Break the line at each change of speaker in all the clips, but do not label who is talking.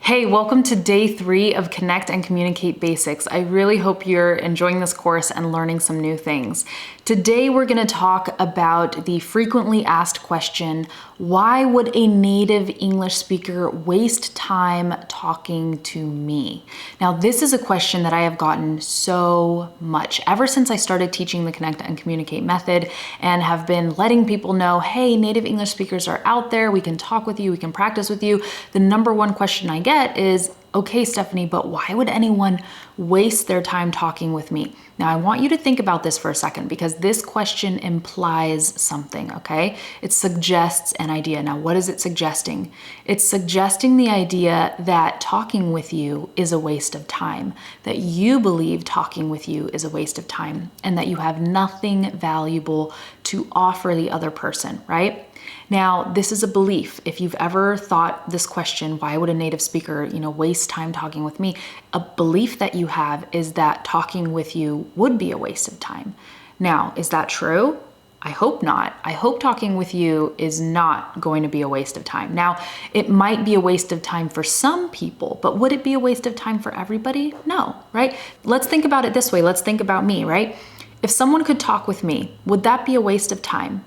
Hey, welcome to day 3 of Connect and Communicate Basics. I really hope you're enjoying this course and learning some new things. Today, we're going to talk about the frequently asked question, why would a native English speaker waste time talking to me? Now, this is a question that I have gotten so much ever since I started teaching the Connect and Communicate method and have been letting people know, hey, native English speakers are out there. We can talk with you. We can practice with you. The number one question I get is, okay, Stephanie, but why would anyone waste their time talking with me? Now, I want you to think about this for a second because this question implies something, okay? It suggests an idea. Now, what is it suggesting? It's suggesting the idea that talking with you is a waste of time, that you believe talking with you is a waste of time, and that you have nothing valuable to offer the other person, right? Now, this is a belief. If you've ever thought this question, why would a native speaker, waste time talking with me? A belief that you have is that talking with you would be a waste of time. Now, is that true? I hope not. I hope talking with you is not going to be a waste of time. Now, it might be a waste of time for some people, but would it be a waste of time for everybody? No, right? Let's think about it this way. Let's think about me, right? If someone could talk with me, would that be a waste of time?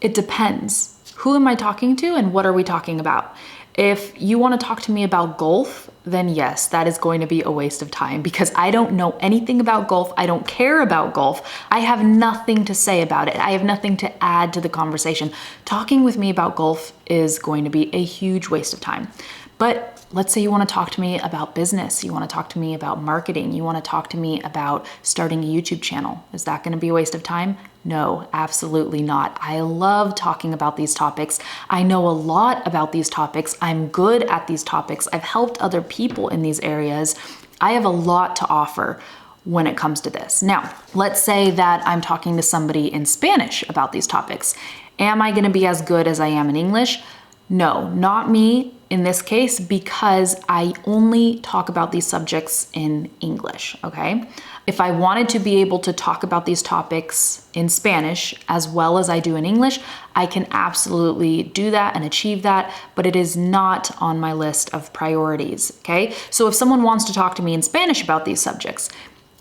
It depends. Who am I talking to and what are we talking about? If you want to talk to me about golf, then yes, that is going to be a waste of time because I don't know anything about golf. I don't care about golf. I have nothing to say about it. I have nothing to add to the conversation. Talking with me about golf is going to be a huge waste of time. But let's say you want to talk to me about business. You want to talk to me about marketing. You want to talk to me about starting a YouTube channel. Is that going to be a waste of time? No, absolutely not. I love talking about these topics. I know a lot about these topics. I'm good at these topics. I've helped other people in these areas. I have a lot to offer when it comes to this. Now, let's say that I'm talking to somebody in Spanish about these topics. Am I going to be as good as I am in English? No, not me in this case, because I only talk about these subjects in English, okay? If I wanted to be able to talk about these topics in Spanish as well as I do in English, I can absolutely do that and achieve that, but it is not on my list of priorities, okay? So if someone wants to talk to me in Spanish about these subjects,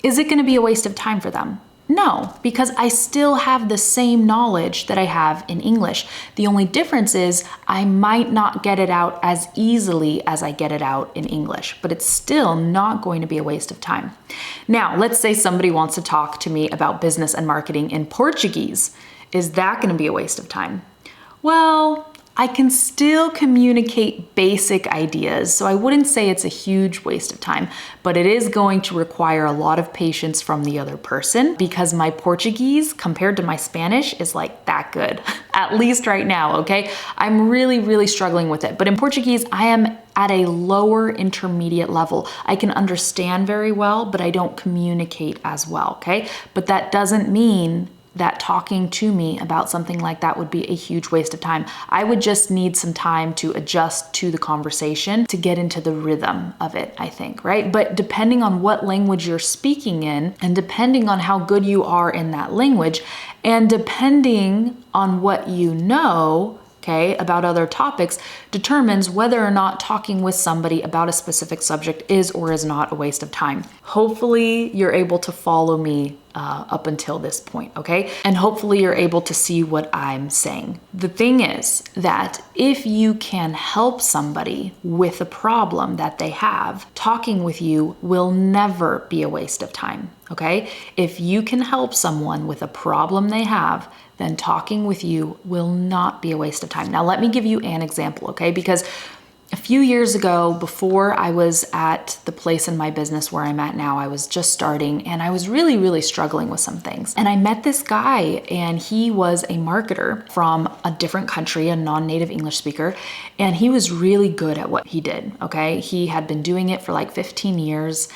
is it gonna be a waste of time for them? No, because I still have the same knowledge that I have in English. The only difference is I might not get it out as easily as I get it out in English, but it's still not going to be a waste of time. Now, let's say somebody wants to talk to me about business and marketing in Portuguese. Is that going to be a waste of time? Well, I can still communicate basic ideas, so I wouldn't say it's a huge waste of time, but it is going to require a lot of patience from the other person because my Portuguese compared to my Spanish is like that good, at least right now, okay? I'm really struggling with it, but in Portuguese, I am at a lower intermediate level. I can understand very well, but I don't communicate as well, okay? But that doesn't mean that talking to me about something like that would be a huge waste of time. I would just need some time to adjust to the conversation to get into the rhythm of it, I think, right? But depending on what language you're speaking in, and depending on how good you are in that language, and depending on what you know, okay, about other topics, determines whether or not talking with somebody about a specific subject is or is not a waste of time. Hopefully you're able to follow me up until this point, okay? And hopefully you're able to see what I'm saying. The thing is that if you can help somebody with a problem that they have, talking with you will never be a waste of time, okay? If you can help someone with a problem they have, then talking with you will not be a waste of time. Now, let me give you an example, okay? Because a few years ago, before I was at the place in my business where I'm at now, I was just starting and I was really struggling with some things. And I met this guy and he was a marketer from a different country, a non-native English speaker, and he was really good at what he did, okay? He had been doing it for like 15 years.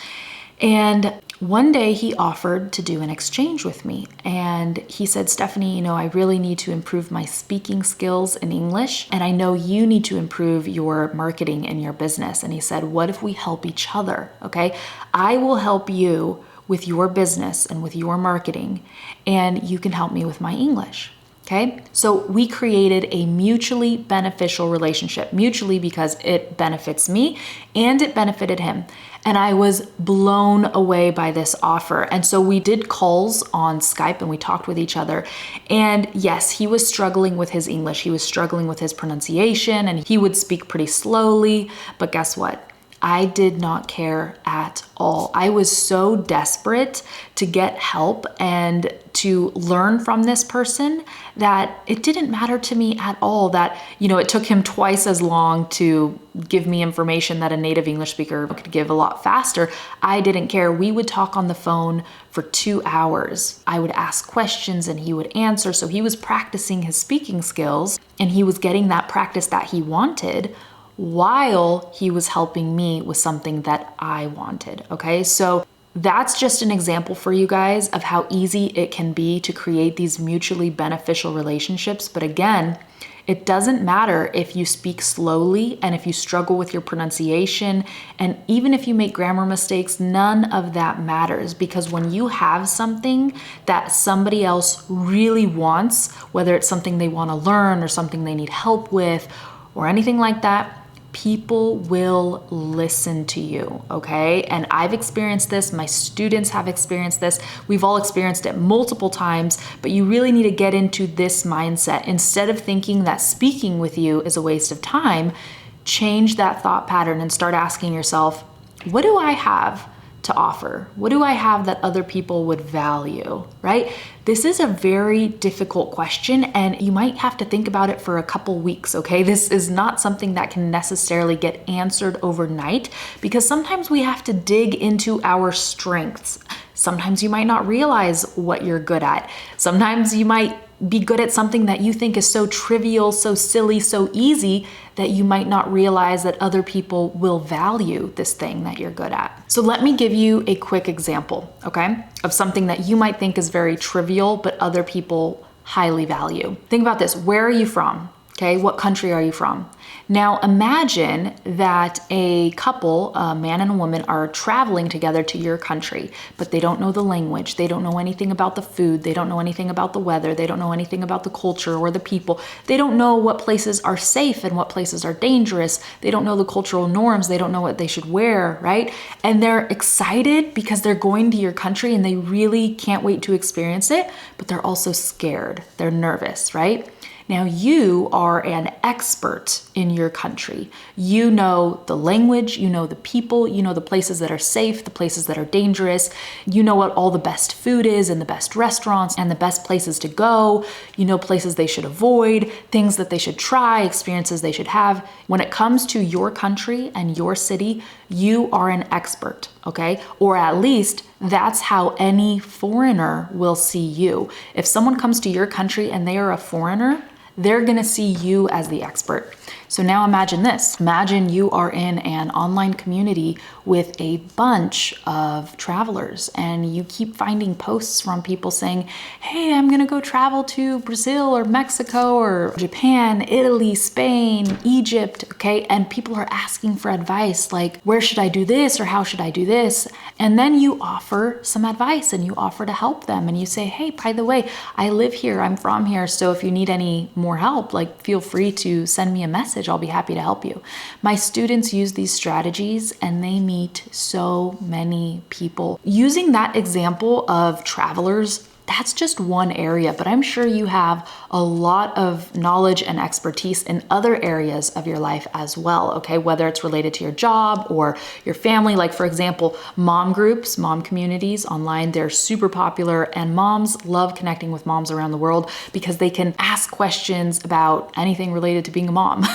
And one day he offered to do an exchange with me and he said, Stephanie, I really need to improve my speaking skills in English and I know you need to improve your marketing in your business. And he said, what if we help each other? Okay, I will help you with your business and with your marketing and you can help me with my English. Okay, so we created a mutually beneficial relationship, mutually because it benefits me and it benefited him. And I was blown away by this offer. And so we did calls on Skype and we talked with each other. And yes, he was struggling with his English. He was struggling with his pronunciation and he would speak pretty slowly. But guess what? I did not care at all. I was so desperate to get help and to learn from this person that it didn't matter to me at all that, it took him twice as long to give me information that a native English speaker could give a lot faster. I didn't care. We would talk on the phone for 2 hours. I would ask questions and he would answer. So he was practicing his speaking skills and he was getting that practice that he wanted while he was helping me with something that I wanted, okay? So that's just an example for you guys of how easy it can be to create these mutually beneficial relationships. But again, it doesn't matter if you speak slowly and if you struggle with your pronunciation, and even if you make grammar mistakes, none of that matters, because when you have something that somebody else really wants, whether it's something they want to learn or something they need help with or anything like that, people will listen to you, okay? And I've experienced this, my students have experienced this, we've all experienced it multiple times, but you really need to get into this mindset. Instead of thinking that speaking with you is a waste of time, change that thought pattern and start asking yourself, what do I have to offer? What do I have that other people would value, right? This is a very difficult question and you might have to think about it for a couple weeks, okay? This is not something that can necessarily get answered overnight because sometimes we have to dig into our strengths. Sometimes you might not realize what you're good at. Sometimes you might be good at something that you think is so trivial, so silly, so easy that you might not realize that other people will value this thing that you're good at. So let me give you a quick example, okay, of something that you might think is very trivial, but other people highly value. Think about this. Where are you from? Okay, what country are you from? Now imagine that a couple, a man and a woman, are traveling together to your country, but they don't know the language, they don't know anything about the food, they don't know anything about the weather, they don't know anything about the culture or the people, they don't know what places are safe and what places are dangerous, they don't know the cultural norms, they don't know what they should wear, right? And they're excited because they're going to your country and they really can't wait to experience it, but they're also scared, they're nervous, right? Now you are an expert in your country. You know the language, you know the people, you know the places that are safe, the places that are dangerous. You know what all the best food is and the best restaurants and the best places to go. You know places they should avoid, things that they should try, experiences they should have. When it comes to your country and your city, you are an expert, okay? Or at least that's how any foreigner will see you. If someone comes to your country and they are a foreigner, they're gonna see you as the expert. So now imagine this. Imagine you are in an online community with a bunch of travelers and you keep finding posts from people saying, hey, I'm gonna go travel to Brazil or Mexico or Japan, Italy, Spain, Egypt, okay? And people are asking for advice like, where should I do this or how should I do this? And then you offer some advice and you offer to help them and you say, hey, by the way, I live here, I'm from here, so if you need any more help, like feel free to send me a message. I'll be happy to help you. My students use these strategies and they meet so many people. Using that example of travelers, that's just one area, but I'm sure you have a lot of knowledge and expertise in other areas of your life as well, okay? Whether it's related to your job or your family, like for example, mom groups, mom communities online, they're super popular and moms love connecting with moms around the world because they can ask questions about anything related to being a mom,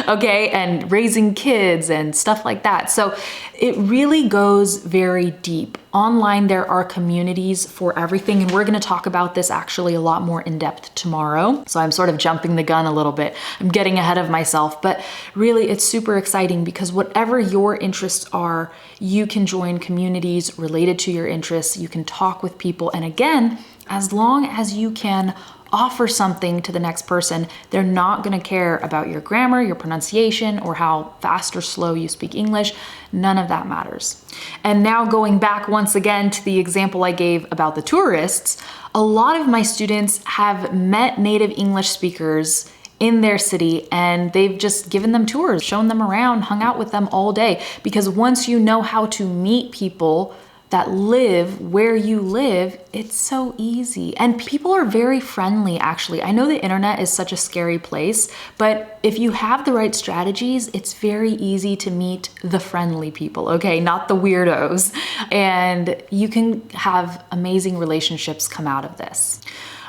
okay? And raising kids and stuff like that. So it really goes very deep. Online, there are communities for everything, and we're gonna talk about this actually a lot more in depth tomorrow. So I'm sort of jumping the gun a little bit. I'm getting ahead of myself, but really it's super exciting because whatever your interests are, you can join communities related to your interests. You can talk with people. And again, as long as you can offer something to the next person, they're not gonna care about your grammar, your pronunciation, or how fast or slow you speak English. None of that matters. And now going back once again to the example I gave about the tourists, a lot of my students have met native English speakers in their city and they've just given them tours, shown them around, hung out with them all day. Because once you know how to meet people that live where you live, it's so easy. And people are very friendly, actually. I know the internet is such a scary place, but if you have the right strategies, it's very easy to meet the friendly people, okay? Not the weirdos. And you can have amazing relationships come out of this.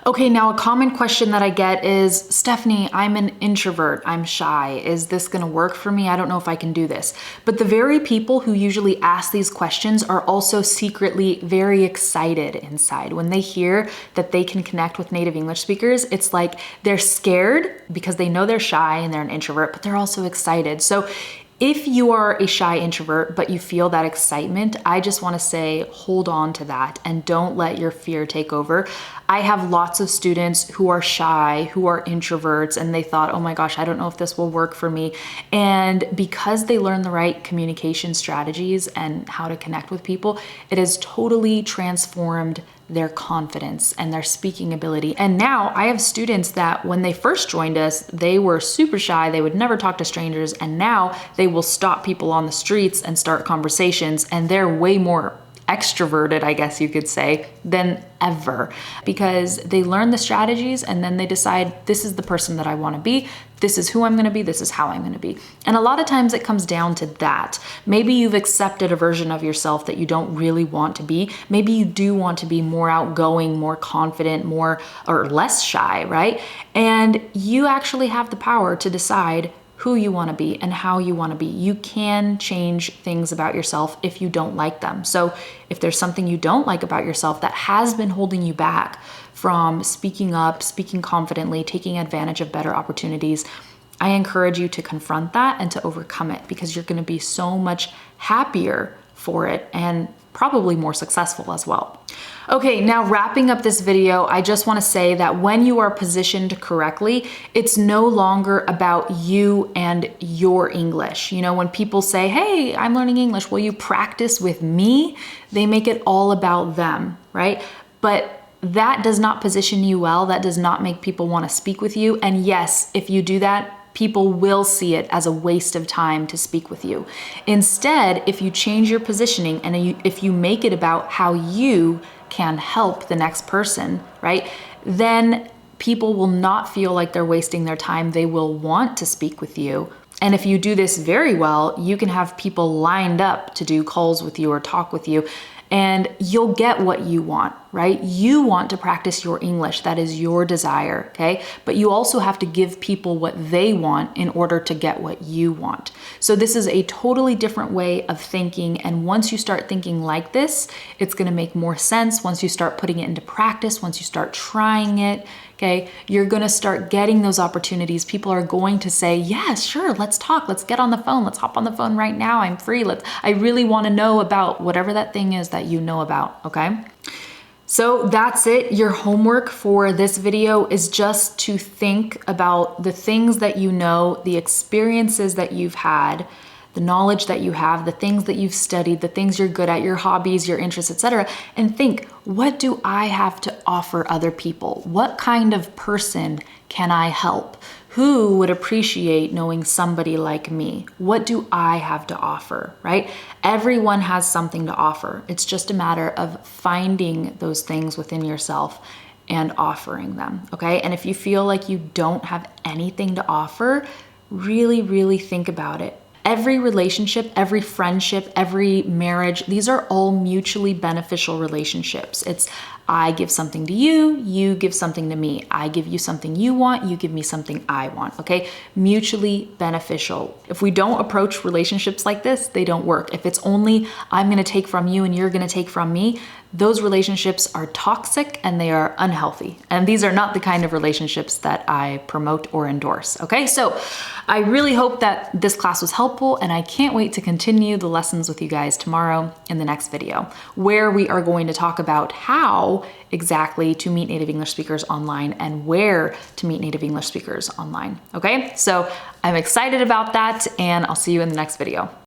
Okay, now a common question that I get is, Stephanie, I'm an introvert, I'm shy. Is this gonna work for me? I don't know if I can do this. But the very people who usually ask these questions are also secretly very excited inside. When they hear that they can connect with native English speakers, it's like they're scared because they know they're shy and they're an introvert, but they're also excited. So if you are a shy introvert, but you feel that excitement, I just wanna say, hold on to that and don't let your fear take over. I have lots of students who are shy, who are introverts, and they thought, oh my gosh, I don't know if this will work for me. And because they learned the right communication strategies and how to connect with people, it has totally transformed their confidence and their speaking ability. And now I have students that when they first joined us, they were super shy, they would never talk to strangers, and now they will stop people on the streets and start conversations, and they're way more extroverted, I guess you could say, than ever, because they learn the strategies and then they decide, this is the person that I want to be, this is who I'm going to be, this is how I'm going to be. And a lot of times it comes down to that. Maybe you've accepted a version of yourself that you don't really want to be. Maybe you do want to be more outgoing, more confident, more or less shy, right? And you actually have the power to decide who you want to be and how you want to be. You can change things about yourself if you don't like them. So if there's something you don't like about yourself that has been holding you back from speaking up, speaking confidently, taking advantage of better opportunities, I encourage you to confront that and to overcome it, because you're going to be so much happier for it and probably more successful as well. Okay, now wrapping up this video, I just want to say that when you are positioned correctly, it's no longer about you and your English. You know, when people say, hey, I'm learning English, will you practice with me? They make it all about them, right? But that does not position you well. That does not make people want to speak with you. And yes, if you do that, people will see it as a waste of time to speak with you. Instead, if you change your positioning and if you make it about how you can help the next person, right, then people will not feel like they're wasting their time. They will want to speak with you. And if you do this very well, you can have people lined up to do calls with you or talk with you, and you'll get what you want, right? You want to practice your English. That is your desire, okay? But you also have to give people what they want in order to get what you want. So this is a totally different way of thinking. And once you start thinking like this, it's gonna make more sense. Once you start putting it into practice, once you start trying it, okay, you're gonna start getting those opportunities. People are going to say, yeah, sure, let's talk, let's get on the phone, let's hop on the phone right now, I'm free, I really wanna know about whatever that thing is that you know about, okay? So that's it. Your homework for this video is just to think about the things that you know, the experiences that you've had, the knowledge that you have, the things that you've studied, the things you're good at, your hobbies, your interests, etc. And think, what do I have to offer other people? What kind of person can I help? Who would appreciate knowing somebody like me? What do I have to offer, right? Everyone has something to offer. It's just a matter of finding those things within yourself and offering them, okay? And if you feel like you don't have anything to offer, really, really think about it. Every relationship, every friendship, every marriage, these are all mutually beneficial relationships. It's I give something to you, you give something to me. I give you something you want, you give me something I want, okay? Mutually beneficial. If we don't approach relationships like this, they don't work. If it's only I'm gonna take from you and you're gonna take from me, those relationships are toxic and they are unhealthy. And these are not the kind of relationships that I promote or endorse, okay? So I really hope that this class was helpful, and I can't wait to continue the lessons with you guys tomorrow in the next video, where we are going to talk about how exactly to meet native English speakers online and where to meet native English speakers online, okay? So I'm excited about that, and I'll see you in the next video.